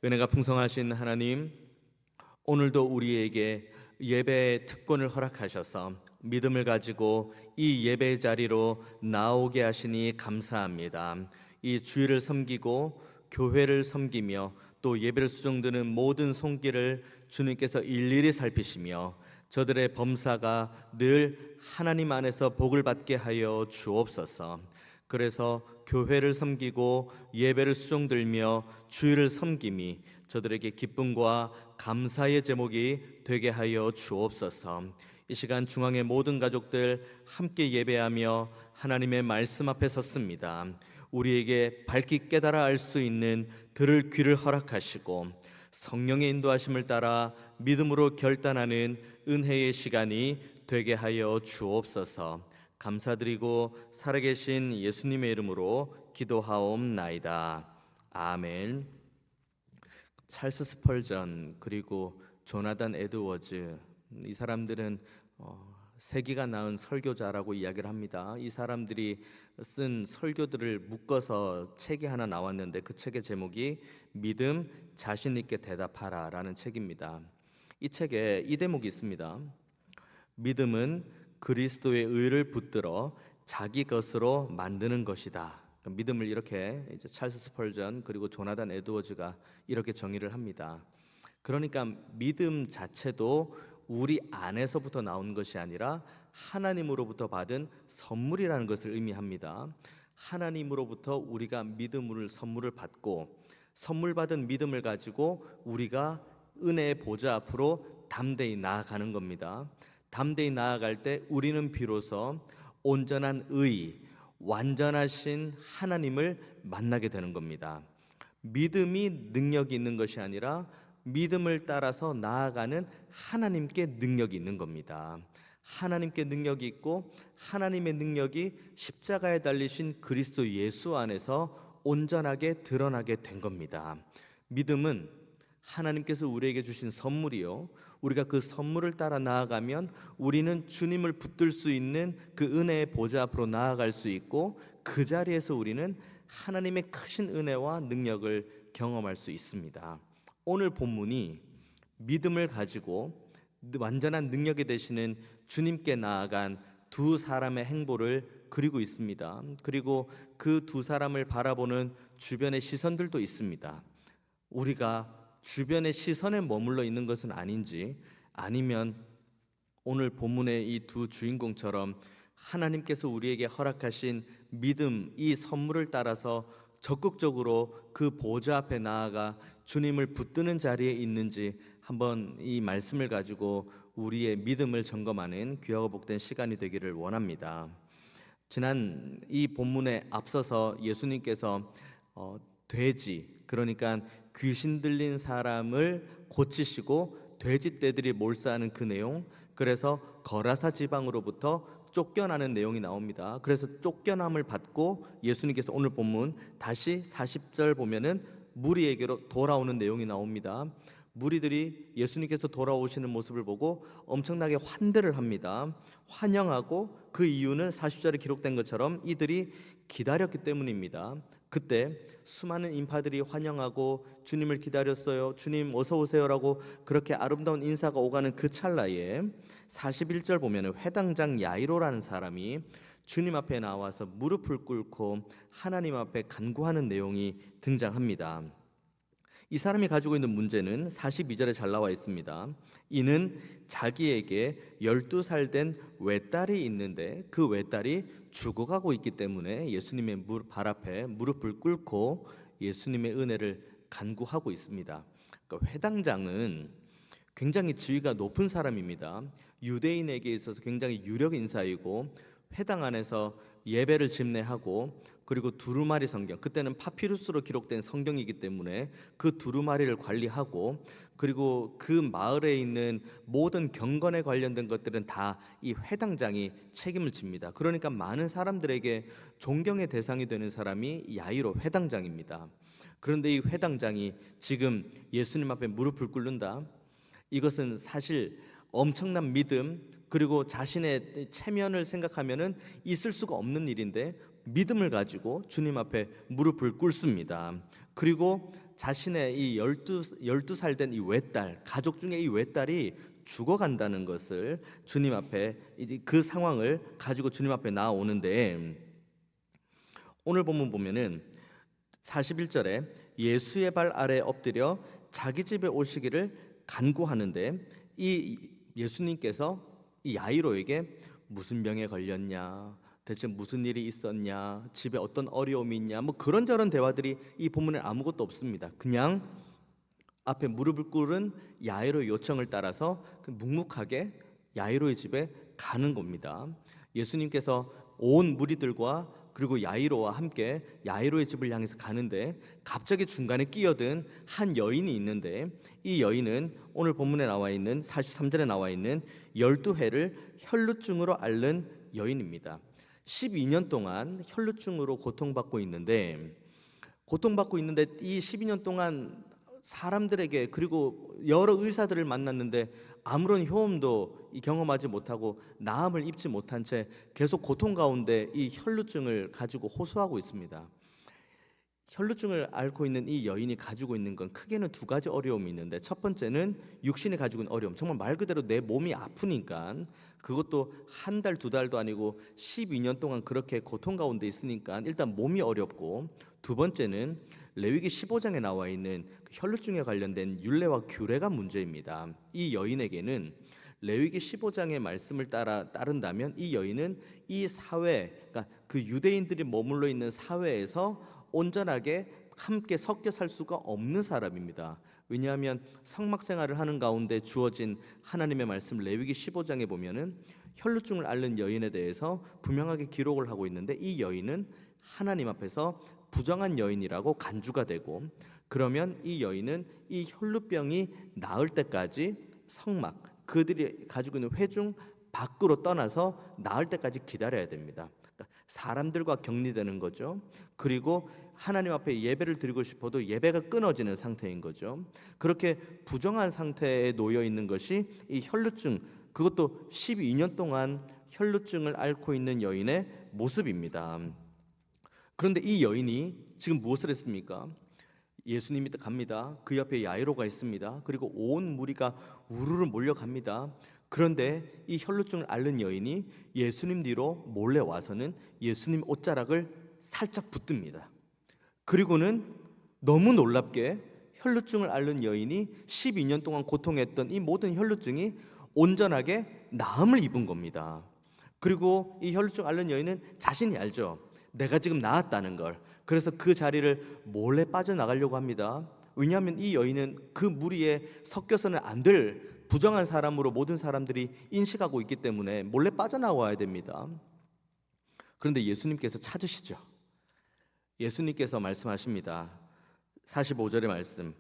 은혜가 풍성하신 하나님, 오늘도 우리에게 예배의 특권을 허락하셔서 믿음을 가지고 이 예배 자리로 나오게 하시니 감사합니다. 이 주일을 섬기고 교회를 섬기며 또 예배를 수종드는 모든 손길을 주님께서 일일이 살피시며 저들의 범사가 늘 하나님 안에서 복을 받게 하여 주옵소서. 그래서 교회를 섬기고 예배를 수종들며 주일을 섬김이 저들에게 기쁨과 감사의 제목이 되게 하여 주옵소서. 이 시간 중앙의 모든 가족들 함께 예배하며 하나님의 말씀 앞에 섰습니다. 우리에게 밝히 깨달아 알 수 있는 들을 귀를 허락하시고 성령의 인도하심을 따라 믿음으로 결단하는 은혜의 시간이 되게 하여 주옵소서. 감사드리고 살아계신 예수님의 이름으로 기도하옵나이다. 아멘. 찰스 스펄전 그리고 조나단 에드워즈, 이 사람들은 세기가 낳은 설교자라고 이야기를 합니다. 이 사람들이 쓴 설교들을 묶어서 책이 하나 나왔는데 그 책의 제목이 믿음 자신 있게 대답하라 라는 책입니다. 이 책에 이 대목이 있습니다. 믿음은 그리스도의 의를 붙들어 자기 것으로 만드는 것이다. 믿음을 이렇게 이제 찰스 스펄전 그리고 조나단 에드워즈가 이렇게 정의를 합니다. 그러니까 믿음 자체도 우리 안에서부터 나온 것이 아니라 하나님으로부터 받은 선물이라는 것을 의미합니다. 하나님으로부터 우리가 믿음을 선물을 받고 선물 받은 믿음을 가지고 우리가 은혜의 보좌 앞으로 담대히 나아가는 겁니다. 담대히 나아갈 때 우리는 비로소 온전한 의, 완전하신 하나님을 만나게 되는 겁니다. 믿음이 능력이 있는 것이 아니라 믿음을 따라서 나아가는 하나님께 능력이 있는 겁니다. 하나님께 능력이 있고 하나님의 능력이 십자가에 달리신 그리스도 예수 안에서 온전하게 드러나게 된 겁니다. 믿음은 하나님께서 우리에게 주신 선물이요, 우리가 그 선물을 따라 나아가면 우리는 주님을 붙들 수 있는 그 은혜의 보좌 앞으로 나아갈 수 있고 그 자리에서 우리는 하나님의 크신 은혜와 능력을 경험할 수 있습니다. 오늘 본문이 믿음을 가지고 완전한 능력이 되시는 주님께 나아간 두 사람의 행보를 그리고 있습니다. 그리고 그 두 사람을 바라보는 주변의 시선들도 있습니다. 우리가 주변의 시선에 머물러 있는 것은 아닌지, 아니면 오늘 본문의 이 두 주인공처럼 하나님께서 우리에게 허락하신 믿음, 이 선물을 따라서 적극적으로 그 보좌 앞에 나아가 주님을 붙드는 자리에 있는지 한번 이 말씀을 가지고 우리의 믿음을 점검하는 귀하고 복된 시간이 되기를 원합니다. 지난 이 본문에 앞서서 예수님께서 돼지, 그러니까 귀신 들린 사람을 고치시고 돼지떼들이 몰사하는 그 내용, 그래서 거라사 지방으로부터 쫓겨나는 내용이 나옵니다. 그래서 쫓겨남을 받고 예수님께서 오늘 본문 다시 40절 보면은 무리에게로 돌아오는 내용이 나옵니다. 무리들이 예수님께서 돌아오시는 모습을 보고 엄청나게 환대를 합니다. 환영하고 그 이유는 40절에 기록된 것처럼 이들이 기다렸기 때문입니다. 그때 수많은 인파들이 환영하고 주님을 기다렸어요. 주님 어서 오세요라고 그렇게 아름다운 인사가 오가는 그 찰나에 41절 보면 회당장 야이로라는 사람이 주님 앞에 나와서 무릎을 꿇고 하나님 앞에 간구하는 내용이 등장합니다. 이 사람이 가지고 있는 문제는 42절에 잘 나와 있습니다. 이는 자기에게 12살 된 외딸이 있는데 그 외딸이 죽어가고 있기 때문에 예수님의 발 앞에 무릎을 꿇고 예수님의 은혜를 간구하고 있습니다. 그러니까 회당장은 굉장히 지위가 높은 사람입니다. 유대인에게 있어서 굉장히 유력 인사이고 회당 안에서 예배를 집례하고 그리고 두루마리 성경, 그때는 파피루스로 기록된 성경이기 때문에 그 두루마리를 관리하고 그리고 그 마을에 있는 모든 경건에 관련된 것들은 다 이 회당장이 책임을 집니다. 그러니까 많은 사람들에게 존경의 대상이 되는 사람이 야이로 회당장입니다. 그런데 이 회당장이 지금 예수님 앞에 무릎을 꿇는다. 이것은 사실 엄청난 믿음 그리고 자신의 체면을 생각하면은 있을 수가 없는 일인데 믿음을 가지고 주님 앞에 무릎을 꿇습니다. 그리고 자신의 이 12살 된 이 외딸, 가족 중에 이 외딸이 죽어간다는 것을 주님 앞에, 이제 그 상황을 가지고 주님 앞에 나오는데, 오늘 본문 보면은 41절에 예수의 발 아래 엎드려 자기 집에 오시기를 간구하는데, 이 예수님께서 이 야이로에게 무슨 병에 걸렸냐, 대체 무슨 일이 있었냐, 집에 어떤 어려움이 있냐, 뭐 그런저런 대화들이 이 본문에 아무것도 없습니다. 그냥 앞에 무릎을 꿇은 야이로의 요청을 따라서 묵묵하게 야이로의 집에 가는 겁니다. 예수님께서 온 무리들과 그리고 야이로와 함께 야이로의 집을 향해서 가는데, 갑자기 중간에 끼어든 한 여인이 있는데, 이 여인은 오늘 본문에 나와 있는 43절에 나와 있는 12회를 혈루증으로 앓는 여인입니다. 12년 동안 혈루증으로 고통받고 있는데 이 12년 동안 사람들에게, 그리고 여러 의사들을 만났는데 아무런 효험도 경험하지 못하고 나음을 입지 못한 채 계속 고통 가운데 이 혈루증을 가지고 호소하고 있습니다. 혈루증을 앓고 있는 이 여인이 가지고 있는 건 크게는 두 가지 어려움이 있는데, 첫 번째는 육신이 가지고 있는 어려움, 정말 말 그대로 내 몸이 아프니까, 그것도 한 달, 두 달도 아니고 12년 동안 그렇게 고통 가운데 있으니까 일단 몸이 어렵고, 두 번째는 레위기 15장에 나와 있는 혈루증에 관련된 율례와 규례가 문제입니다. 이 여인에게는 레위기 15장의 말씀을 따른다면 이 여인은 이 사회, 그러니까 그 유대인들이 머물러 있는 사회에서 온전하게 함께 섞여 살 수가 없는 사람입니다. 왜냐하면 성막 생활을 하는 가운데 주어진 하나님의 말씀 레위기 15장에 보면은 혈루증을 앓는 여인에 대해서 분명하게 기록을 하고 있는데, 이 여인은 하나님 앞에서 부정한 여인이라고 간주가 되고, 그러면 이 여인은 이 혈루병이 나을 때까지 성막, 그들이 가지고 있는 회중 밖으로 떠나서 나을 때까지 기다려야 됩니다. 사람들과 격리되는 거죠. 그리고 하나님 앞에 예배를 드리고 싶어도 예배가 끊어지는 상태인 거죠. 그렇게 부정한 상태에 놓여 있는 것이 이 혈루증, 그것도 12년 동안 혈루증을 앓고 있는 여인의 모습입니다. 그런데 이 여인이 지금 무엇을 했습니까? 예수님이 갑니다. 그 옆에 야이로가 있습니다. 그리고 온 무리가 우르르 몰려갑니다. 그런데 이 혈루증을 앓는 여인이 예수님 뒤로 몰래 와서는 예수님 옷자락을 살짝 붙듭니다. 그리고는 너무 놀랍게 혈루증을 앓는 여인이 12년 동안 고통했던 이 모든 혈루증이 온전하게 나음을 입은 겁니다. 그리고 이 혈루증 앓는 여인은 자신이 알죠. 내가 지금 나았다는 걸. 그래서 그 자리를 몰래 빠져나가려고 합니다. 왜냐하면 이 여인은 그 무리에 섞여서는 안 될 부정한 사람으로 모든 사람들이 인식하고 있기 때문에 몰래 빠져나와야 됩니다. 그런데 예수님께서 찾으시죠. 예수님께서 말씀하십니다. 45절의 말씀.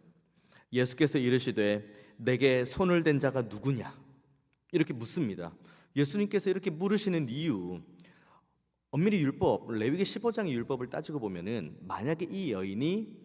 예수께서 이르시되 내게 손을 댄 자가 누구냐? 이렇게 묻습니다. 예수님께서 이렇게 물으시는 이유, 엄밀히 율법, 레위기 15장의 율법을 따지고 보면은 만약에 이 여인이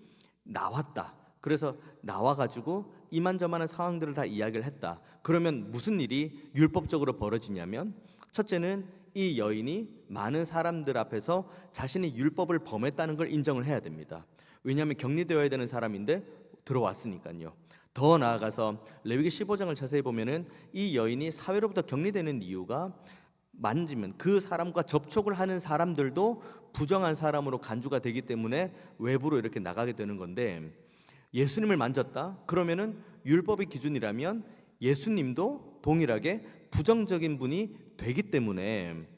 나왔다, 그래서 나와가지고 이만저만한 상황들을 다 이야기를 했다, 그러면 무슨 일이 율법적으로 벌어지냐면, 첫째는 이 여인이 많은 사람들 앞에서 자신이 율법을 범했다는 걸 인정을 해야 됩니다. 왜냐하면 격리되어야 되는 사람인데 들어왔으니까요. 더 나아가서 레위기 15장을 자세히 보면은 이 여인이 사회로부터 격리되는 이유가, 만지면 그 사람과 접촉을 하는 사람들도 부정한 사람으로 간주가 되기 때문에 외부로 이렇게 나가게 되는 건데, 예수님을 만졌다? 그러면은 율법의 기준이라면 예수님도 동일하게 부정적인 분이 되기 때문에,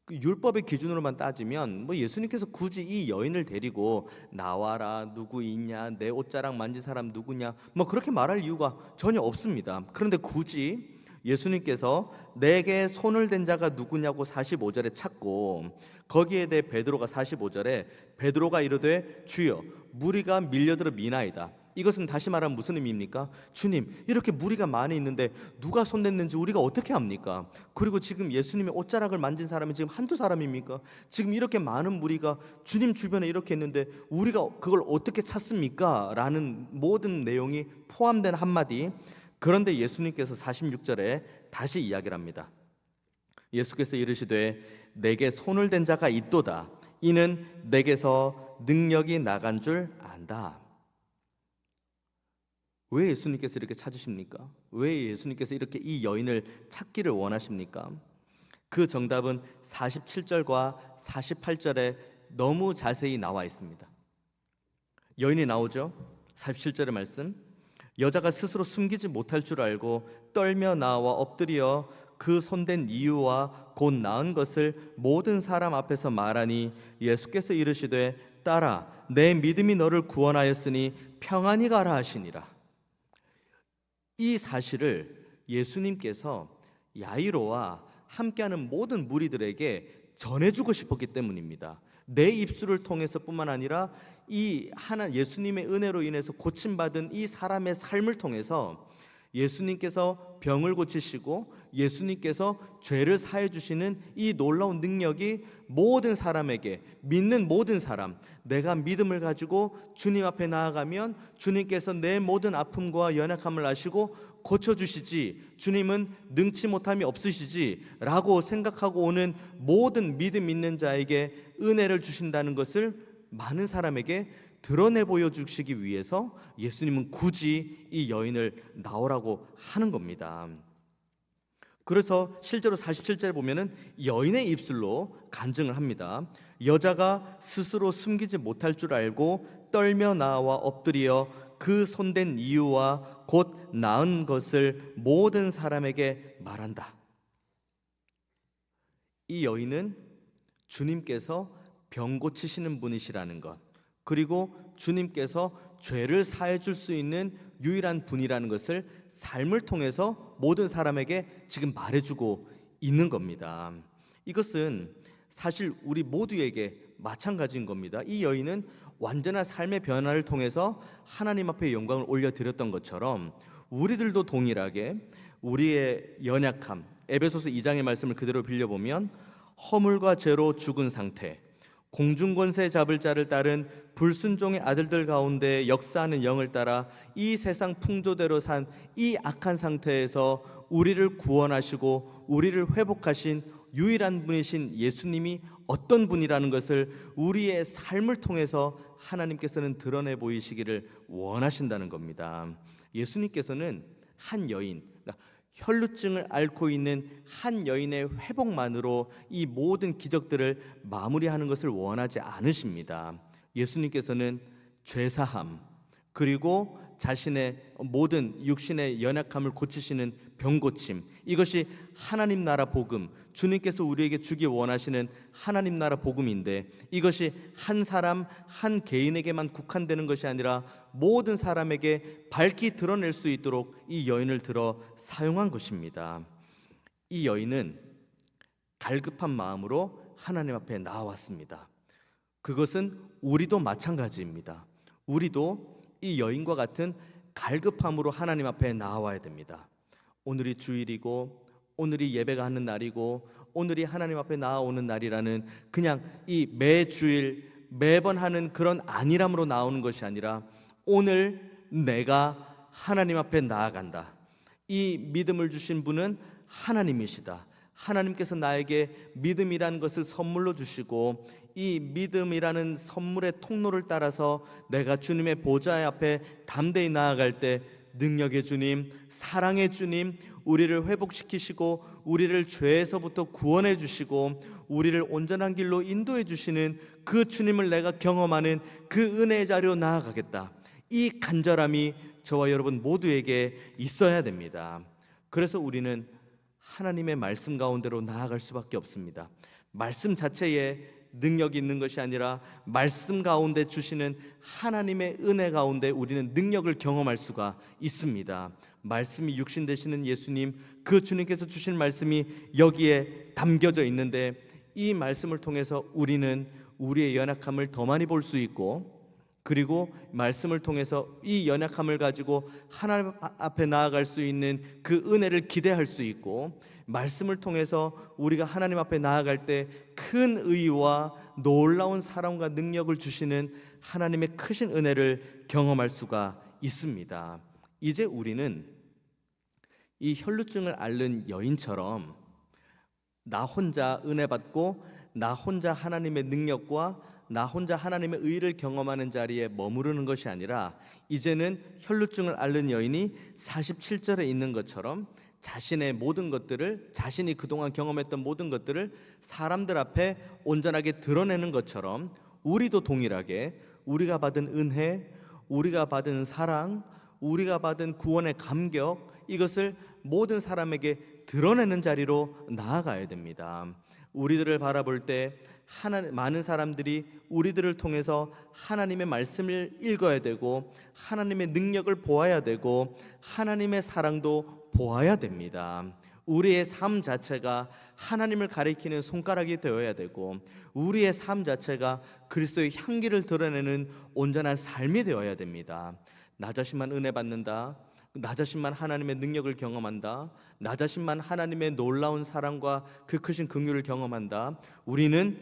그 율법의 기준으로만 따지면 뭐 예수님께서 굳이 이 여인을 데리고 나와라, 누구 있냐, 내 옷자락 만진 사람 누구냐, 뭐 그렇게 말할 이유가 전혀 없습니다. 그런데 굳이 예수님께서 내게 손을 댄 자가 누구냐고 45절에 찾고, 거기에 대해 베드로가 45절에 베드로가 이르되 주여 무리가 밀려들어 미나이다. 이것은 다시 말하면 무슨 의미입니까? 주님, 이렇게 무리가 많이 있는데 누가 손댔는지 우리가 어떻게 합니까? 그리고 지금 예수님의 옷자락을 만진 사람이 지금 한두 사람입니까? 지금 이렇게 많은 무리가 주님 주변에 이렇게 있는데 우리가 그걸 어떻게 찾습니까? 라는 모든 내용이 포함된 한마디. 그런데 예수님께서 46절에 다시 이야기를 합니다. 예수께서 이르시되 내게 손을 댄 자가 있도다. 이는 내게서 능력이 나간 줄 안다. 왜 예수님께서 이렇게 찾으십니까? 왜 예수님께서 이렇게 이 여인을 찾기를 원하십니까? 그 정답은 47절과 48절에 너무 자세히 나와 있습니다. 여인이 나오죠. 47절의 말씀. 여자가 스스로 숨기지 못할 줄 알고 떨며 나와 엎드려 그 손댄 이유와 곧 나은 것을 모든 사람 앞에서 말하니 예수께서 이르시되 딸아 내 믿음이 너를 구원하였으니 평안히 가라 하시니라. 이 사실을 예수님께서 야이로와 함께하는 모든 무리들에게 전해주고 싶었기 때문입니다. 내 입술을 통해서뿐만 아니라 이 하나 예수님의 은혜로 인해서 고침받은 이 사람의 삶을 통해서 예수님께서 병을 고치시고 예수님께서 죄를 사해 주시는 이 놀라운 능력이 모든 사람에게, 믿는 모든 사람, 내가 믿음을 가지고 주님 앞에 나아가면 주님께서 내 모든 아픔과 연약함을 아시고 고쳐주시지, 주님은 능치 못함이 없으시지 라고 생각하고 오는 모든 믿음 있는 자에게 은혜를 주신다는 것을 많은 사람에게 드러내 보여주시기 위해서 예수님은 굳이 이 여인을 나오라고 하는 겁니다. 그래서 실제로 47절에 보면은 여인의 입술로 간증을 합니다. 여자가 스스로 숨기지 못할 줄 알고 떨며 나와 엎드려 그 손댄 이유와 곧 나은 것을 모든 사람에게 말한다. 이 여인은 주님께서 병 고치시는 분이시라는 것, 그리고 주님께서 죄를 사해 줄 수 있는 유일한 분이라는 것을 삶을 통해서 모든 사람에게 지금 말해주고 있는 겁니다. 이것은 사실 우리 모두에게 마찬가지인 겁니다. 이 여인은 완전한 삶의 변화를 통해서 하나님 앞에 영광을 올려드렸던 것처럼 우리들도 동일하게 우리의 연약함, 에베소서 2장의 말씀을 그대로 빌려보면 허물과 죄로 죽은 상태, 공중권세 잡을 자를 따른 불순종의 아들들 가운데 역사하는 영을 따라 이 세상 풍조대로 산 이 악한 상태에서 우리를 구원하시고 우리를 회복하신 유일한 분이신 예수님이 어떤 분이라는 것을 우리의 삶을 통해서 하나님께서는 드러내 보이시기를 원하신다는 겁니다. 예수님께서는 한 여인, 혈루증을 앓고 있는 한 여인의 회복만으로 이 모든 기적들을 마무리하는 것을 원하지 않으십니다. 예수님께서는 죄사함, 그리고 자신의 모든 육신의 연약함을 고치시는 병고침, 이것이 하나님 나라 복음, 주님께서 우리에게 주기 원하시는 하나님 나라 복음인데 이것이 한 사람 한 개인에게만 국한되는 것이 아니라 모든 사람에게 밝히 드러낼 수 있도록 이 여인을 들어 사용한 것입니다. 이 여인은 갈급한 마음으로 하나님 앞에 나왔습니다. 그것은 우리도 마찬가지입니다. 우리도 이 여인과 같은 갈급함으로 하나님 앞에 나와야 됩니다. 오늘이 주일이고 오늘이 예배가 하는 날이고 오늘이 하나님 앞에 나아오는 날이라는 그냥 이 매주일 매번 하는 그런 안일함으로 나오는 것이 아니라 오늘 내가 하나님 앞에 나아간다. 이 믿음을 주신 분은 하나님이시다. 하나님께서 나에게 믿음이라는 것을 선물로 주시고 이 믿음이라는 선물의 통로를 따라서 내가 주님의 보좌 앞에 담대히 나아갈 때 능력의 주님, 사랑의 주님, 우리를 회복시키시고 우리를 죄에서부터 구원해 주시고 우리를 온전한 길로 인도해 주시는 그 주님을 내가 경험하는 그 은혜의 자리로 나아가겠다. 이 간절함이 저와 여러분 모두에게 있어야 됩니다. 그래서 우리는 하나님의 말씀 가운데로 나아갈 수밖에 없습니다. 말씀 자체에 능력이 있는 것이 아니라 말씀 가운데 주시는 하나님의 은혜 가운데 우리는 능력을 경험할 수가 있습니다. 말씀이 육신 되시는 예수님, 그 주님께서 주신 말씀이 여기에 담겨져 있는데 이 말씀을 통해서 우리는 우리의 연약함을 더 많이 볼 수 있고 그리고 말씀을 통해서 이 연약함을 가지고 하나님 앞에 나아갈 수 있는 그 은혜를 기대할 수 있고 말씀을 통해서 우리가 하나님 앞에 나아갈 때 큰 의와 놀라운 사랑과 능력을 주시는 하나님의 크신 은혜를 경험할 수가 있습니다. 이제 우리는 이 혈루증을 앓는 여인처럼 나 혼자 은혜 받고 나 혼자 하나님의 능력과 나 혼자 하나님의 의를 경험하는 자리에 머무르는 것이 아니라 이제는 혈루증을 앓는 여인이 47절에 있는 것처럼 자신의 모든 것들을, 자신이 그동안 경험했던 모든 것들을 사람들 앞에 온전하게 드러내는 것처럼 우리도 동일하게 우리가 받은 은혜, 우리가 받은 사랑, 우리가 받은 구원의 감격, 이것을 모든 사람에게 드러내는 자리로 나아가야 됩니다. 우리들을 바라볼 때 많은 사람들이 우리들을 통해서 하나님의 말씀을 읽어야 되고 하나님의 능력을 보아야 되고 하나님의 사랑도 보아야 됩니다. 우리의 삶 자체가 하나님을 가리키는 손가락이 되어야 되고 우리의 삶 자체가 그리스도의 향기를 드러내는 온전한 삶이 되어야 됩니다. 나 자신만 은혜 받는다, 나 자신만 하나님의 능력을 경험한다, 나 자신만 하나님의 놀라운 사랑과 그 크신 긍휼을 경험한다. 우리는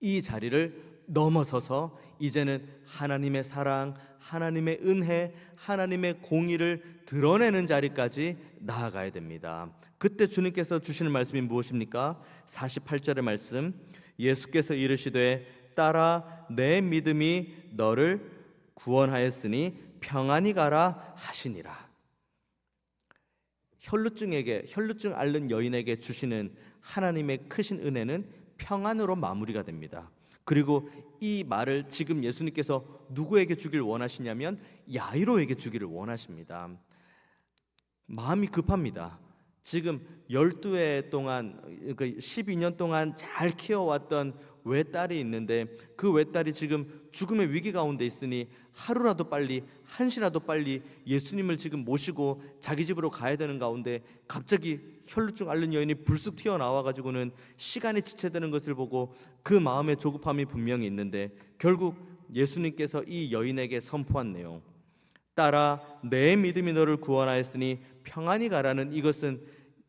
이 자리를 넘어서서 이제는 하나님의 사랑, 하나님의 은혜, 하나님의 공의를 드러내는 자리까지 나아가야 됩니다. 그때 주님께서 주시는 말씀이 무엇입니까? 48절의 말씀, 예수께서 이르시되 따라 내 믿음이 너를 구원하였으니 평안히 가라 하시니라. 혈루증 앓는 여인에게 주시는 하나님의 크신 은혜는 평안으로 마무리가 됩니다. 그리고 이 말을 지금 예수님께서 누구에게 주길 원하시냐면 야이로에게 주기를 원하십니다. 마음이 급합니다. 지금 12해 동안, 12년 동안 잘 키워왔던 외딸이 있는데 그 외딸이 지금 죽음의 위기 가운데 있으니 하루라도 빨리, 한시라도 빨리 예수님을 지금 모시고 자기 집으로 가야 되는 가운데 갑자기 혈루증 앓는 여인이 불쑥 튀어나와가지고는 시간이 지체되는 것을 보고 그 마음의 조급함이 분명히 있는데 결국 예수님께서 이 여인에게 선포한 내용, 따라 내 믿음이 너를 구원하였으니 평안히 가라는, 이것은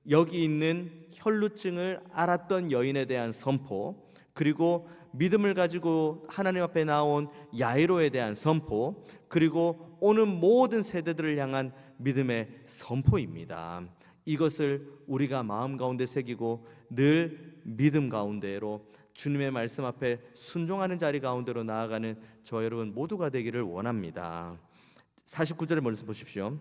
여기 있는 혈루증을 앓았던 여인에 대한 선포, 그리고 믿음을 가지고 하나님 앞에 나온 야이로에 대한 선포, 그리고 오는 모든 세대들을 향한 믿음의 선포입니다. 이것을 우리가 마음 가운데 새기고 늘 믿음 가운데로 주님의 말씀 앞에 순종하는 자리 가운데로 나아가는 저와 여러분 모두가 되기를 원합니다. 49절의 말씀 보십시오.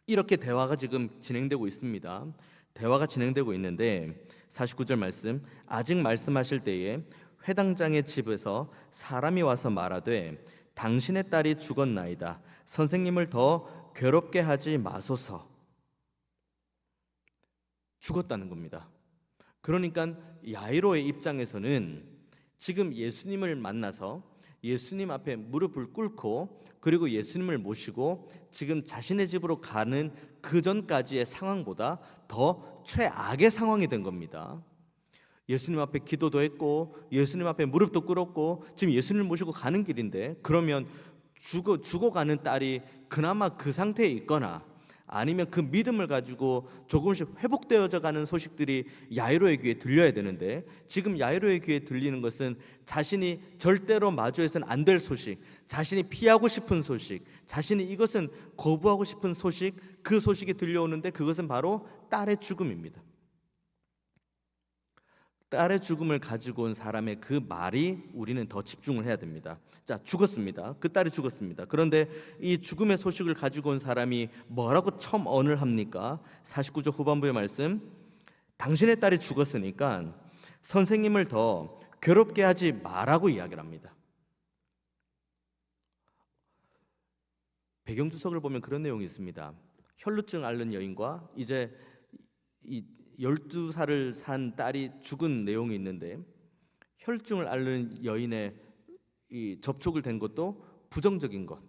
이렇게 대화가 지금 진행되고 있습니다. 대화가 진행되고 있는데 49절 말씀, 아직 말씀하실 때에 회당장의 집에서 사람이 와서 말하되 당신의 딸이 죽었나이다. 선생님을 더 괴롭게 하지 마소서. 죽었다는 겁니다. 그러니까 야이로의 입장에서는 지금 예수님을 만나서 예수님 앞에 무릎을 꿇고 그리고 예수님을 모시고 지금 자신의 집으로 가는 그 전까지의 상황보다 더 최악의 상황이 된 겁니다. 예수님 앞에 기도도 했고 예수님 앞에 무릎도 꿇었고 지금 예수님을 모시고 가는 길인데, 그러면 죽어가는 딸이 그나마 그 상태에 있거나 아니면 그 믿음을 가지고 조금씩 회복되어져 가는 소식들이 야이로의 귀에 들려야 되는데, 지금 야이로의 귀에 들리는 것은 자신이 절대로 마주해서는 안 될 소식, 자신이 피하고 싶은 소식, 자신이 이것은 거부하고 싶은 소식, 그 소식이 들려오는데 그것은 바로 딸의 죽음입니다. 딸의 죽음을 가지고 온 사람의 그 말이 우리는 더 집중을 해야 됩니다. 자, 죽었습니다. 그 딸이 죽었습니다. 그런데 이 죽음의 소식을 가지고 온 사람이 뭐라고 첨언을 합니까? 49절 후반부의 말씀, 당신의 딸이 죽었으니까 선생님을 더 괴롭게 하지 마라고 이야기를 합니다. 배경주석을 보면 그런 내용이 있습니다. 혈루증 앓는 여인과 이제 이 12살을 산 딸이 죽은 내용이 있는데, 혈증을 앓는 여인의 이 접촉을 된 것도 부정적인 것,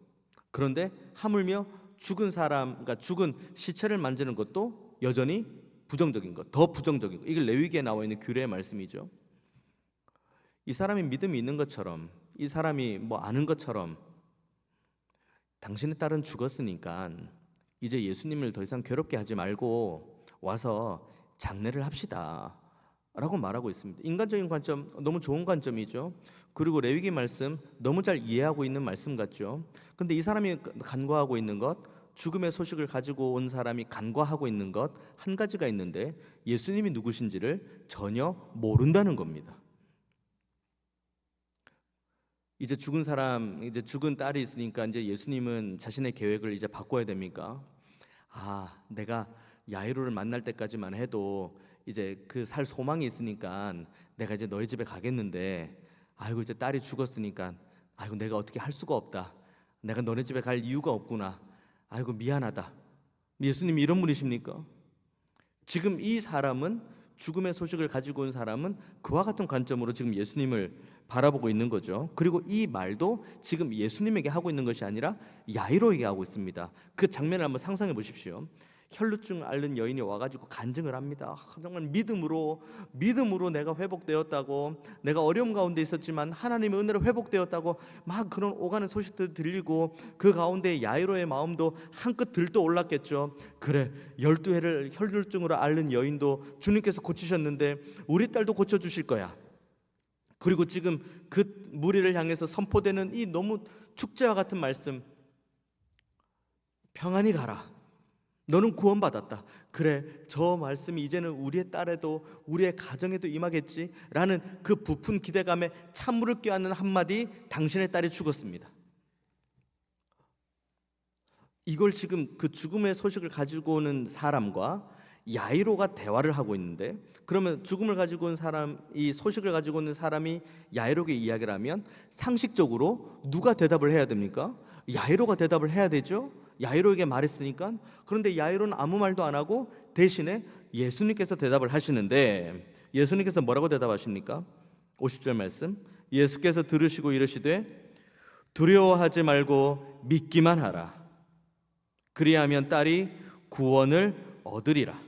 그런데 하물며 죽은 사람, 그러니까 죽은 시체를 만지는 것도 여전히 부정적인 것, 더 부정적인 것. 이게 레위기에 나와 있는 규례의 말씀이죠. 이 사람이 믿음이 있는 것처럼, 이 사람이 뭐 아는 것처럼 당신의 딸은 죽었으니까 이제 예수님을 더 이상 괴롭게 하지 말고 와서 장례를 합시다 라고 말하고 있습니다. 인간적인 관점, 너무 좋은 관점이죠. 그리고 레위기 말씀 너무 잘 이해하고 있는 말씀 같죠. 근데 이 사람이 간과하고 있는 것, 죽음의 소식을 가지고 온 사람이 간과하고 있는 것 한 가지가 있는데, 예수님이 누구신지를 전혀 모른다는 겁니다. 이제 죽은 사람, 이제 죽은 딸이 있으니까 이제 예수님은 자신의 계획을 이제 바꿔야 됩니까? 내가 야이로를 만날 때까지만 해도 이제 그 살 소망이 있으니까 내가 이제 너희 집에 가겠는데, 아이고 이제 딸이 죽었으니까 아이고 내가 어떻게 할 수가 없다. 내가 너네 집에 갈 이유가 없구나. 아이고 미안하다. 예수님이 이런 분이십니까? 지금 이 사람은, 죽음의 소식을 가지고 온 사람은 그와 같은 관점으로 지금 예수님을 바라보고 있는 거죠. 그리고 이 말도 지금 예수님에게 하고 있는 것이 아니라 야이로에게 하고 있습니다. 그 장면을 한번 상상해 보십시오. 혈루증 앓는 여인이 와가지고 간증을 합니다. 정말 믿음으로 내가 회복되었다고, 내가 어려움 가운데 있었지만 하나님의 은혜로 회복되었다고 막 그런 오가는 소식들 들리고, 그 가운데 야이로의 마음도 한껏 들떠 올랐겠죠. 그래, 12회를 혈루증으로 앓는 여인도 주님께서 고치셨는데 우리 딸도 고쳐주실 거야. 그리고 지금 그 무리를 향해서 선포되는 이 너무 축제와 같은 말씀, 평안히 가라, 너는 구원받았다. 그래, 저 말씀이 이제는 우리의 딸에도 우리의 가정에도 임하겠지 라는 그 부푼 기대감에 찬물을 껴안는 한마디, 당신의 딸이 죽었습니다. 이걸 지금 그 죽음의 소식을 가지고 오는 사람과 야이로가 대화를 하고 있는데, 그러면 죽음을 가지고 온 사람, 이 소식을 가지고 오는 사람이 야이로에게 이야기를 하면 상식적으로 누가 대답을 해야 됩니까? 야이로가 대답을 해야 되죠. 야이로에게 말했으니까. 그런데 야이로는 아무 말도 안 하고 대신에 예수님께서 대답을 하시는데, 예수님께서 뭐라고 대답하십니까? 50절 말씀, 예수께서 들으시고 이르시되 두려워하지 말고 믿기만 하라. 그리하면 딸이 구원을 얻으리라.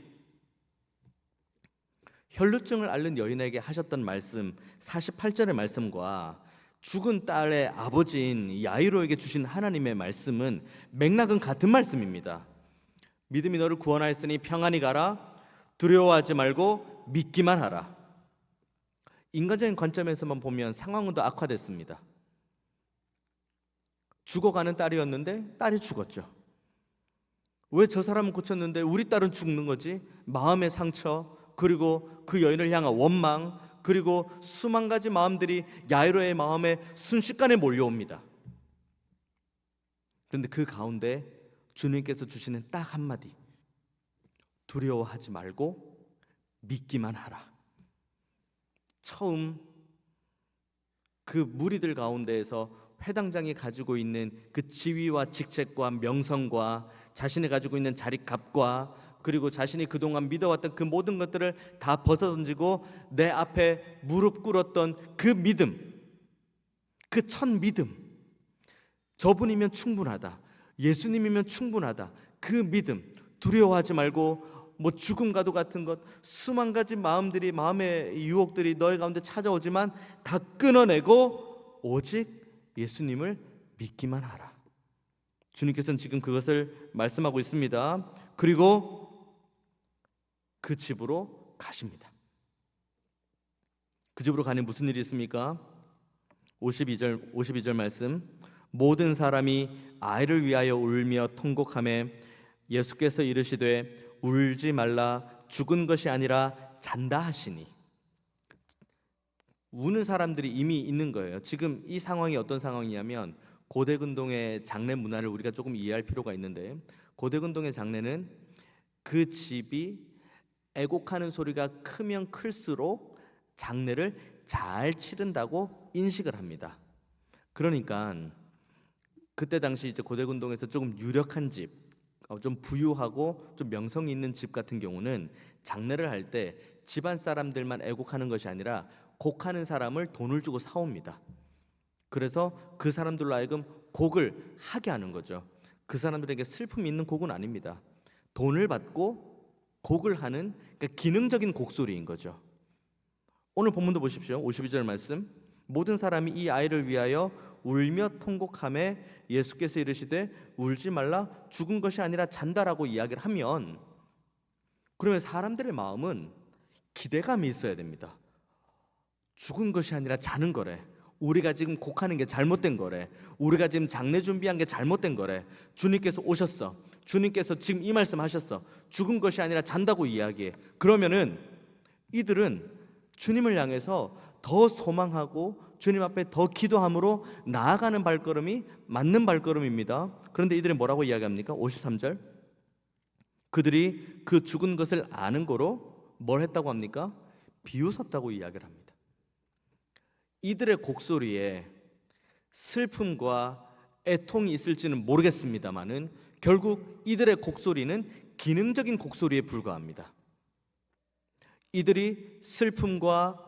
혈루증을 앓는 여인에게 하셨던 말씀 48절의 말씀과 죽은 딸의 아버지인 야이로에게 주신 하나님의 말씀은 맥락은 같은 말씀입니다. 믿음이 너를 구원하였으니 평안히 가라. 두려워하지 말고 믿기만 하라. 인간적인 관점에서만 보면 상황은 더 악화됐습니다. 죽어가는 딸이었는데 딸이 죽었죠. 왜 저 사람은 고쳤는데 우리 딸은 죽는 거지? 마음의 상처, 그리고 그 여인을 향한 원망, 그리고 수만 가지 마음들이 야이로의 마음에 순식간에 몰려옵니다. 그런데 그 가운데 주님께서 주시는 딱 한마디, 두려워하지 말고 믿기만 하라. 처음 그 무리들 가운데에서 회당장이 가지고 있는 그 지위와 직책과 명성과 자신이 가지고 있는 자리값과 그리고 자신이 그동안 믿어왔던 그 모든 것들을 다 벗어던지고 내 앞에 무릎 꿇었던 그 믿음, 그 첫 믿음, 저분이면 충분하다, 예수님이면 충분하다, 그 믿음, 두려워하지 말고 뭐 죽음과도 같은 것, 수만 가지 마음들이, 마음의 유혹들이 너의 가운데 찾아오지만 다 끊어내고 오직 예수님을 믿기만 하라. 주님께서는 지금 그것을 말씀하고 있습니다. 그리고 그 집으로 가십니다. 그 집으로 가니 무슨 일이 있습니까? 52절 말씀, 모든 사람이 아이를 위하여 울며 통곡하매 예수께서 이르시되 울지 말라, 죽은 것이 아니라 잔다 하시니. 우는 사람들이 이미 있는 거예요. 지금 이 상황이 어떤 상황이냐면, 고대근동의 장례 문화를 우리가 조금 이해할 필요가 있는데, 고대근동의 장례는 그 집이 애곡하는 소리가 크면 클수록 장례를 잘 치른다고 인식을 합니다. 그러니까 그때 당시 이제 고대근동에서 조금 유력한 집, 좀 부유하고 좀 명성이 있는 집 같은 경우는 장례를 할 때 집안 사람들만 애곡하는 것이 아니라 곡하는 사람을 돈을 주고 사옵니다. 그래서 그 사람들로 하여금 곡을 하게 하는 거죠. 그 사람들에게 슬픔이 있는 곡은 아닙니다. 돈을 받고 곡을 하는, 그러니까 기능적인 곡소리인 거죠. 오늘 본문도 보십시오. 52절 말씀, 모든 사람이 이 아이를 위하여 울며 통곡하매 예수께서 이르시되 울지 말라, 죽은 것이 아니라 잔다라고 이야기를 하면, 그러면 사람들의 마음은 기대감이 있어야 됩니다. 죽은 것이 아니라 자는 거래. 우리가 지금 곡하는 게 잘못된 거래. 우리가 지금 장례 준비한 게 잘못된 거래. 주님께서 오셨어. 주님께서 지금 이 말씀 하셨어. 죽은 것이 아니라 잔다고 이야기해. 그러면은 이들은 주님을 향해서 더 소망하고 주님 앞에 더 기도함으로 나아가는 발걸음이 맞는 발걸음입니다. 그런데 이들이 뭐라고 이야기합니까? 53절, 그들이 그 죽은 것을 아는 거로 뭘 했다고 합니까? 비웃었다고 이야기를 합니다. 이들의 곡소리에 슬픔과 애통이 있을지는 모르겠습니다만은 결국 이들의 곡소리는 기능적인 곡소리에 불과합니다. 이들이 슬픔과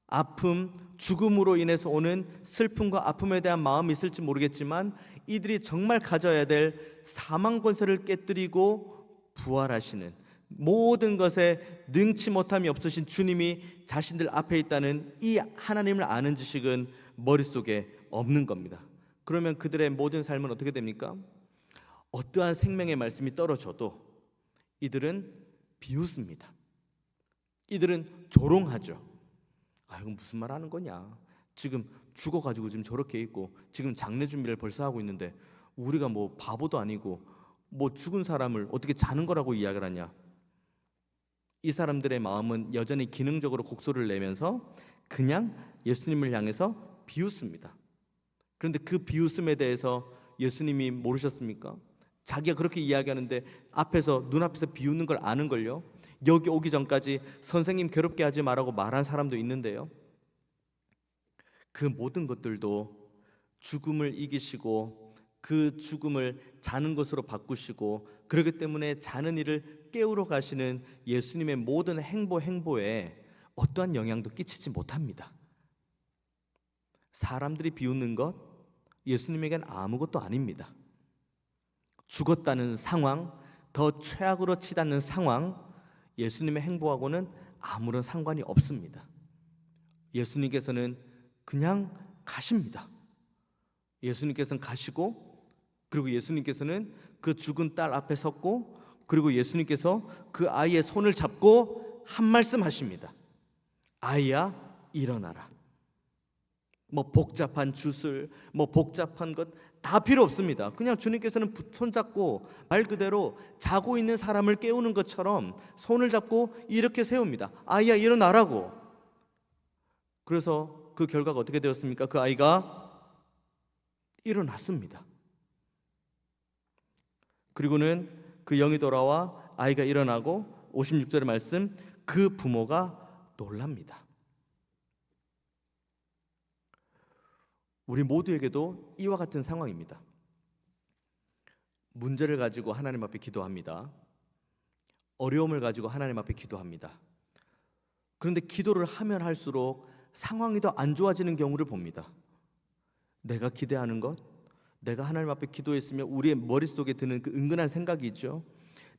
아픔, 죽음으로 인해서 오는 슬픔과 아픔에 대한 마음이 있을지 모르겠지만 이들이 정말 가져야 될 사망 권세를 깨뜨리고 부활하시는, 모든 것에 능치 못함이 없으신 주님이 자신들 앞에 있다는 이 하나님을 아는 지식은 머릿속에 없는 겁니다. 그러면 그들의 모든 삶은 어떻게 됩니까? 어떠한 생명의 말씀이 떨어져도 이들은 비웃습니다. 이들은 조롱하죠. 이건 무슨 말 하는 거냐, 지금 죽어가지고 지금 저렇게 있고 지금 장례 준비를 벌써 하고 있는데 우리가 뭐 바보도 아니고 뭐 죽은 사람을 어떻게 자는 거라고 이야기를 하냐. 이 사람들의 마음은 여전히 기능적으로 곡소리를 내면서 그냥 예수님을 향해서 비웃습니다. 그런데 그 비웃음에 대해서 예수님이 모르셨습니까? 자기가 그렇게 이야기하는데 눈앞에서 비웃는 걸 아는걸요. 여기 오기 전까지 선생님 괴롭게 하지 말라고 말한 사람도 있는데요, 그 모든 것들도 죽음을 이기시고 그 죽음을 자는 것으로 바꾸시고 그렇기 때문에 자는 이를 깨우러 가시는 예수님의 모든 행보에 어떠한 영향도 끼치지 못합니다. 사람들이 비웃는 것 예수님에겐 아무것도 아닙니다. 죽었다는 상황, 더 최악으로 치닫는 상황, 예수님의 행보하고는 아무런 상관이 없습니다. 예수님께서는 그냥 가십니다. 예수님께서는 가시고, 그리고 예수님께서는 그 죽은 딸 앞에 섰고, 그리고 예수님께서 그 아이의 손을 잡고 한 말씀 하십니다. 아이야, 일어나라. 뭐 복잡한 주술, 뭐 복잡한 것 다 필요 없습니다. 그냥 주님께서는 손잡고 말 그대로 자고 있는 사람을 깨우는 것처럼 손을 잡고 이렇게 세웁니다. 아이야, 일어나라고. 그래서 그 결과가 어떻게 되었습니까? 그 아이가 일어났습니다. 그리고는 그 영이 돌아와 아이가 일어나고 56절의 말씀, 그 부모가 놀랍니다. 우리 모두에게도 이와 같은 상황입니다. 문제를 가지고 하나님 앞에 기도합니다. 어려움을 가지고 하나님 앞에 기도합니다. 그런데 기도를 하면 할수록 상황이 더 안 좋아지는 경우를 봅니다. 내가 기대하는 것, 내가 하나님 앞에 기도했으면 우리의 머릿속에 드는 그 은근한 생각이 있죠.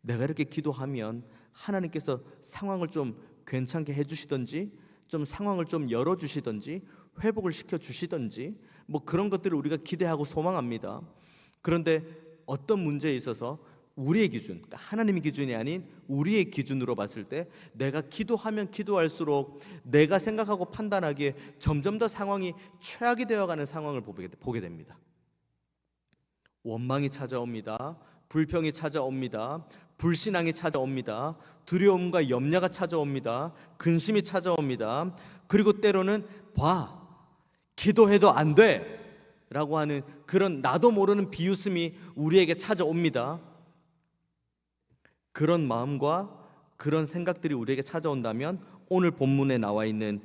내가 이렇게 기도하면 하나님께서 상황을 좀 괜찮게 해주시든지, 좀 상황을 좀 열어주시든지, 회복을 시켜주시든지, 뭐 그런 것들을 우리가 기대하고 소망합니다. 그런데 어떤 문제에 있어서 우리의 기준, 그러니까 하나님의 기준이 아닌 우리의 기준으로 봤을 때 내가 기도하면 기도할수록 내가 생각하고 판단하기에 점점 더 상황이 최악이 되어가는 상황을 보게 됩니다. 원망이 찾아옵니다. 불평이 찾아옵니다. 불신앙이 찾아옵니다. 두려움과 염려가 찾아옵니다. 근심이 찾아옵니다. 그리고 때로는 기도해도 안 돼 라고 하는 그런 나도 모르는 비웃음이 우리에게 찾아옵니다. 그런 마음과 그런 생각들이 우리에게 찾아온다면 오늘 본문에 나와 있는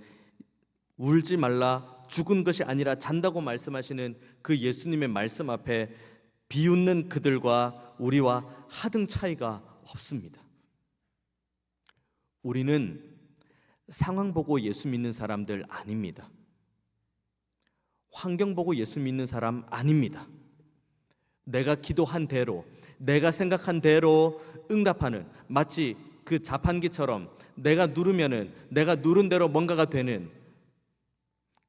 울지 말라, 죽은 것이 아니라 잔다고 말씀하시는 그 예수님의 말씀 앞에 비웃는 그들과 우리와 하등 차이가 없습니다. 우리는 상황 보고 예수 믿는 사람들 아닙니다. 환경 보고 예수 믿는 사람 아닙니다. 내가 기도한 대로, 내가 생각한 대로 응답하는, 마치 그 자판기처럼 내가 누르면은 내가 누른 대로 뭔가가 되는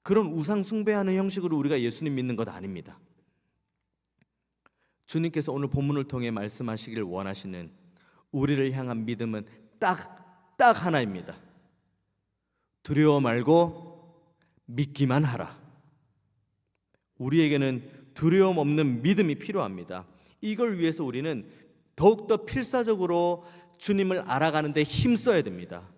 그런 우상 숭배하는 형식으로 우리가 예수님 믿는 것 아닙니다. 주님께서 오늘 본문을 통해 말씀하시길 원하시는 우리를 향한 믿음은 딱 하나입니다. 두려워 말고 믿기만 하라. 우리에게는 두려움 없는 믿음이 필요합니다. 이걸 위해서 우리는 더욱더 필사적으로 주님을 알아가는 데 힘써야 됩니다.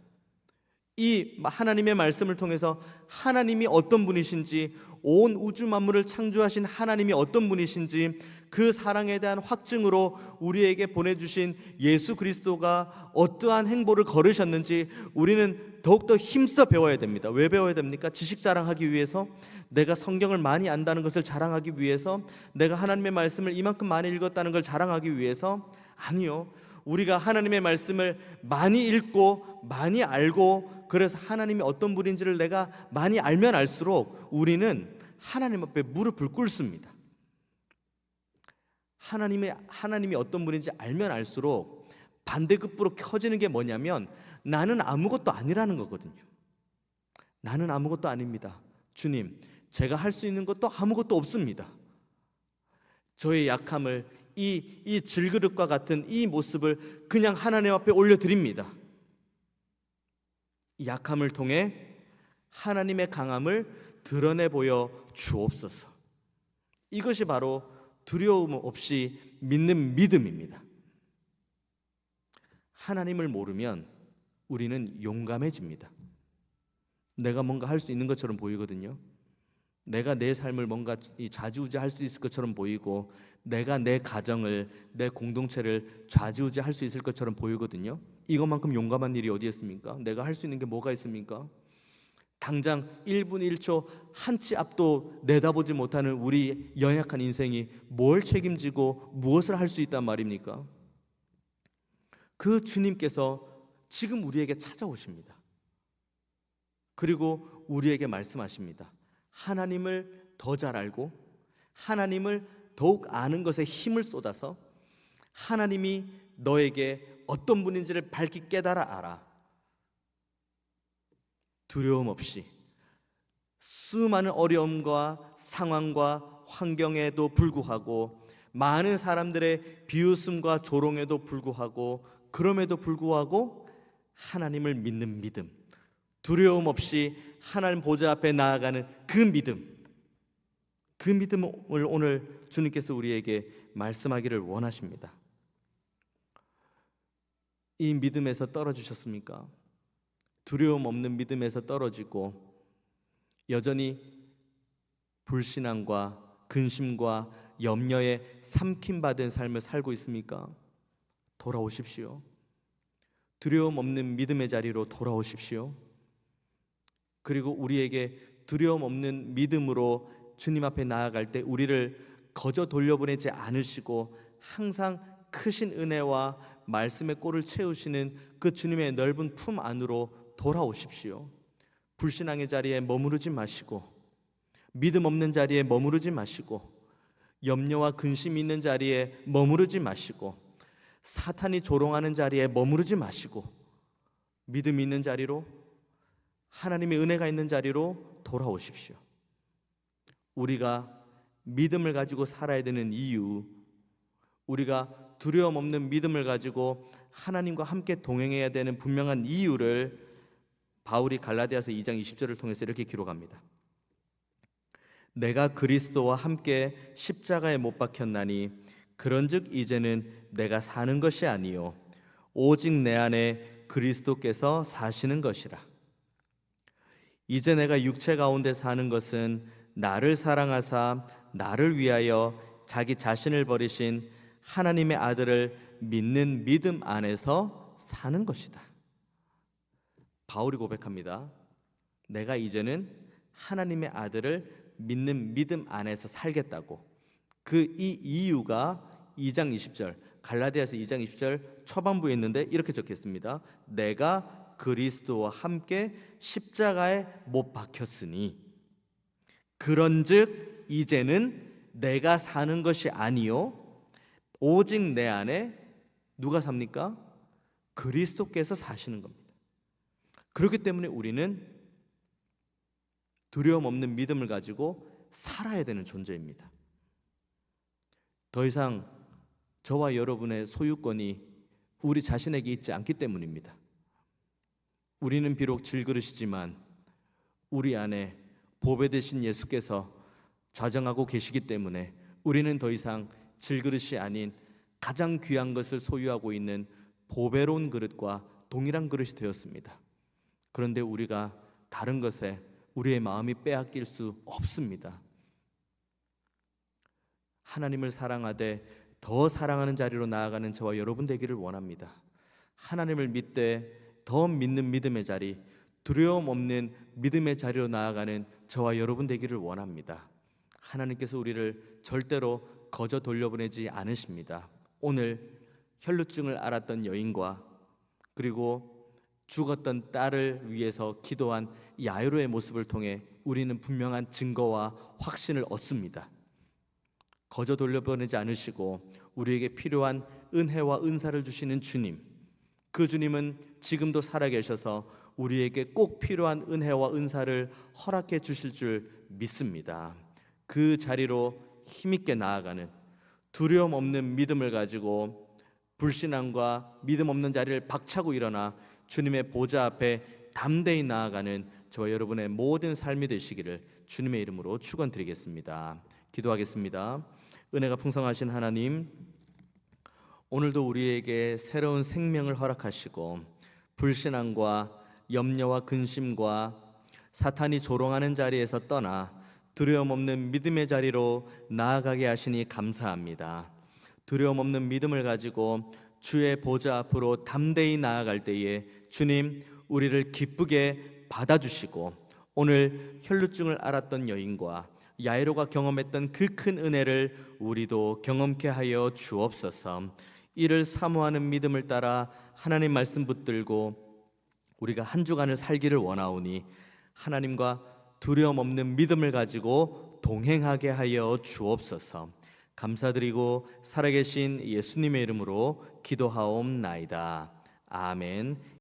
이 하나님의 말씀을 통해서 하나님이 어떤 분이신지, 온 우주 만물을 창조하신 하나님이 어떤 분이신지, 그 사랑에 대한 확증으로 우리에게 보내주신 예수 그리스도가 어떠한 행보를 걸으셨는지 우리는 더욱더 힘써 배워야 됩니다. 왜 배워야 됩니까? 지식 자랑하기 위해서? 내가 성경을 많이 안다는 것을 자랑하기 위해서? 내가 하나님의 말씀을 이만큼 많이 읽었다는 걸 자랑하기 위해서? 아니요. 우리가 하나님의 말씀을 많이 읽고 많이 알고, 그래서 하나님이 어떤 분인지를 내가 많이 알면 알수록 우리는 하나님 앞에 무릎을 꿇습니다. 하나님이 어떤 분인지 알면 알수록 반대급부로 켜지는 게 뭐냐면, 나는 아무것도 아니라는 거거든요. 나는 아무것도 아닙니다. 주님, 제가 할 수 있는 것도 아무것도 없습니다. 저의 약함을, 이 질그릇과 같은 이 모습을 그냥 하나님 앞에 올려드립니다. 이 약함을 통해 하나님의 강함을 드러내 보여 주옵소서. 이것이 바로 두려움 없이 믿는 믿음입니다. 하나님을 모르면 우리는 용감해집니다. 내가 뭔가 할 수 있는 것처럼 보이거든요. 내가 내 삶을 뭔가 좌지우지할 수 있을 것처럼 보이고, 내가 내 가정을, 내 공동체를 좌지우지할 수 있을 것처럼 보이거든요. 이것만큼 용감한 일이 어디 있습니까? 내가 할 수 있는 게 뭐가 있습니까? 당장 1분 1초 한 치 앞도 내다보지 못하는 우리 연약한 인생이 뭘 책임지고 무엇을 할 수 있단 말입니까? 그 주님께서 지금 우리에게 찾아오십니다. 그리고 우리에게 말씀하십니다. 하나님을 더 잘 알고 하나님을 더욱 아는 것에 힘을 쏟아서 하나님이 너에게 어떤 분인지를 밝히 깨달아 알아. 두려움 없이 수많은 어려움과 상황과 환경에도 불구하고, 많은 사람들의 비웃음과 조롱에도 불구하고, 그럼에도 불구하고 하나님을 믿는 믿음, 두려움 없이 하나님 보좌 앞에 나아가는 그 믿음, 그 믿음을 오늘 주님께서 우리에게 말씀하기를 원하십니다. 이 믿음에서 떨어지셨습니까? 두려움 없는 믿음에서 떨어지고 여전히 불신앙과 근심과 염려에 삼킴받은 삶을 살고 있습니까? 돌아오십시오. 두려움 없는 믿음의 자리로 돌아오십시오. 그리고 우리에게 두려움 없는 믿음으로 주님 앞에 나아갈 때 우리를 거저 돌려보내지 않으시고 항상 크신 은혜와 말씀의 꼴을 채우시는 그 주님의 넓은 품 안으로 돌아오십시오. 불신앙의 자리에 머무르지 마시고, 믿음 없는 자리에 머무르지 마시고, 염려와 근심이 있는 자리에 머무르지 마시고, 사탄이 조롱하는 자리에 머무르지 마시고, 믿음이 있는 자리로, 하나님의 은혜가 있는 자리로 돌아오십시오. 우리가 믿음을 가지고 살아야 되는 이유, 우리가 두려움 없는 믿음을 가지고 하나님과 함께 동행해야 되는 분명한 이유를 바울이 갈라디아서 2장 20절을 통해서 이렇게 기록합니다. 내가 그리스도와 함께 십자가에 못 박혔나니 그런즉 이제는 내가 사는 것이 아니요 오직 내 안에 그리스도께서 사시는 것이라. 이제 내가 육체 가운데 사는 것은 나를 사랑하사 나를 위하여 자기 자신을 버리신 하나님의 아들을 믿는 믿음 안에서 사는 것이다. 바울이 고백합니다. 내가 이제는 하나님의 아들을 믿는 믿음 안에서 살겠다고. 그 이 이유가 2장 20절, 갈라디아서 2장 20절 초반부에 있는데 이렇게 적혔습니다. 내가 그리스도와 함께 십자가에 못 박혔으니 그런즉 이제는 내가 사는 것이 아니요 오직 내 안에 누가 삽니까? 그리스도께서 사시는 겁니다. 그렇기 때문에 우리는 두려움 없는 믿음을 가지고 살아야 되는 존재입니다. 더 이상 저와 여러분의 소유권이 우리 자신에게 있지 않기 때문입니다. 우리는 비록 질그릇이지만 우리 안에 보배 되신 예수께서 좌정하고 계시기 때문에 우리는 더 이상 질그릇이 아닌 가장 귀한 것을 소유하고 있는 보배로운 그릇과 동일한 그릇이 되었습니다. 그런데 우리가 다른 것에 우리의 마음이 빼앗길 수 없습니다. 하나님을 사랑하되 더 사랑하는 자리로 나아가는 저와 여러분 되기를 원합니다. 하나님을 믿되 더 믿는 믿음의 자리, 두려움 없는 믿음의 자리로 나아가는 저와 여러분 되기를 원합니다. 하나님께서 우리를 절대로 거저 돌려보내지 않으십니다. 오늘 혈루증을 앓았던 여인과 그리고 죽었던 딸을 위해서 기도한 야이로의 모습을 통해 우리는 분명한 증거와 확신을 얻습니다. 거저 돌려보내지 않으시고 우리에게 필요한 은혜와 은사를 주시는 주님, 그 주님은 지금도 살아계셔서 우리에게 꼭 필요한 은혜와 은사를 허락해 주실 줄 믿습니다. 그 자리로 힘있게 나아가는, 두려움 없는 믿음을 가지고 불신앙과 믿음 없는 자리를 박차고 일어나 주님의 보좌 앞에 담대히 나아가는 저와 여러분의 모든 삶이 되시기를 주님의 이름으로 축원드리겠습니다. 기도하겠습니다. 은혜가 풍성하신 하나님, 오늘도 우리에게 새로운 생명을 허락하시고 불신앙과 염려와 근심과 사탄이 조롱하는 자리에서 떠나 두려움 없는 믿음의 자리로 나아가게 하시니 감사합니다. 두려움 없는 믿음을 가지고 주의 보좌 앞으로 담대히 나아갈 때에 주님, 우리를 기쁘게 받아주시고 오늘 혈루증을 앓았던 여인과 야이로가 경험했던 그 큰 은혜를 우리도 경험케 하여 주옵소서. 이를 사모하는 믿음을 따라 하나님 말씀 붙들고 우리가 한 주간을 살기를 원하오니 하나님과 두려움 없는 믿음을 가지고 동행하게 하여 주옵소서. 감사드리고 살아계신 예수님의 이름으로 기도하옵나이다. 아멘.